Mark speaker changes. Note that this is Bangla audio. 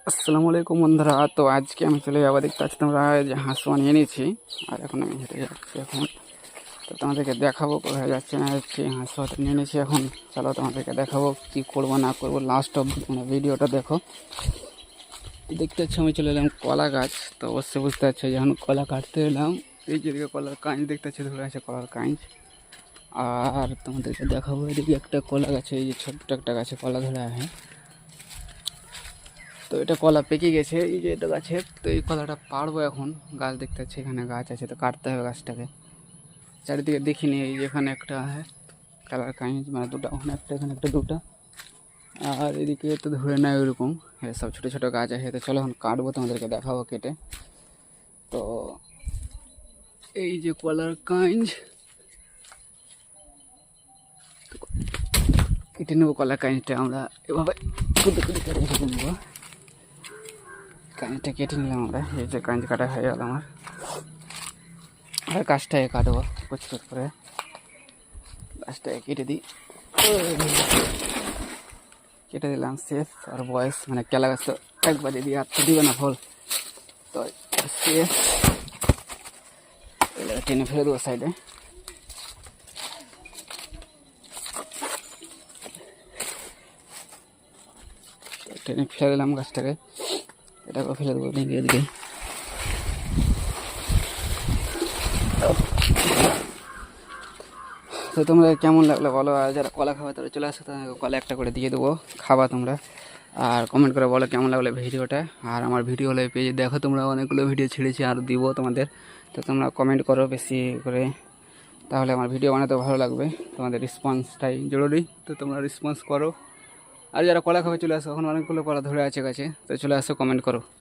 Speaker 1: আসসালামু আলাইকুম বন্ধুরা। তো আজকে আমি চলে যাবো, দেখতে পাচ্ছি তোমরা যে হাঁসুয়া নিয়ে নিয়েছি। আর এখন আমি হেঁটে যাচ্ছি। এখন তো তোমাদেরকে দেখাবো কোথায় যাচ্ছে না যাচ্ছি। হাঁসুয়াটা নিয়ে নিয়েছি, এখন চলো তোমাদেরকে দেখাবো কী করবো না করবো। লাস্ট অব ভিডিওটা দেখো। দেখতে পাচ্ছি আমি চলে এলাম কলা গাছ। তো অবশ্যই বুঝতে পারছো যখন কলা কাটতে এলাম, এই যেদিকে কলার কাঁচ দেখতে পাচ্ছি ধরে আছে কলার কাঁচ। আর তোমাদেরকে দেখাবো এদিকে একটা কলা গাছে, এই যে ছোট্ট একটা গাছে কলা ধরে আছে। তো এটা কলা পেকে গেছে, এই যে এটা গাছে। তো এই কলাটা পাড়বো এখন। গাছ দেখতে পাচ্ছি এখানে গাছ আছে, তো কাটতে হবে গাছটাকে। চারিদিকে দেখিনি, এই যে এখানে একটা আছে কালার কাইন্ড, মানে দুটো, ওখানে একটা, এখানে একটা, দুটো। আর এদিকে তো ধরে নেয় ওইরকম সব ছোটো ছোটো গাছ আছে। তো চলো এখন কাটবো, তোমাদেরকে দেখাবো কেটে। তো এই যে কলার কাইন্ড কেটে নেবো। কলার কাইন্ডটা আমরা এভাবে কুদে কুদে কেটে কেটে নেবো। কাইন্ডটা কেটে নিলাম আমরা। এই যে কাইন্ড কাটা হয়ে গেল আমার। আর গাছটাকে কাটবো পরিষ্কার করে, গাছটাকে কেটে দিই। কেটে দিলাম শেষ। আর বয়স মানে কেলা গাছ তো একবারে দিয়ে আর তো দিবে না ফল, তো শেষ। টেনে ফেলে দেবো সাইডে। টেনে ফেলে দিলাম গাছটাকে, এটাকেও ফেলে দেবো ভেঙে এদিকে। তো তোমরা কেমন লাগলো বলো। আর যারা কলা খাবে তারা চলে আসো, তাদেরকে কলা একটা করে দিয়ে দেবো, খাবা তোমরা। আর কমেন্ট করে বলো কেমন লাগলো ভিডিওটা। আর আমার ভিডিও হলে পেজে দেখো তোমরা, অনেকগুলো ভিডিও ছেড়েছি আর দিব তোমাদের। তো তোমরা কমেন্ট করো বেশি করে, তাহলে আমার ভিডিও বানাতে ভালো লাগবে। তোমাদের রেসপন্সটাই জরুরি, তো তোমরা রেসপন্স করো। আর যারা কলা খাবে চলে আসো, এখন অনেকগুলো কলা ধরে আছে গাছে, তো চলে আসো, কমেন্ট করো।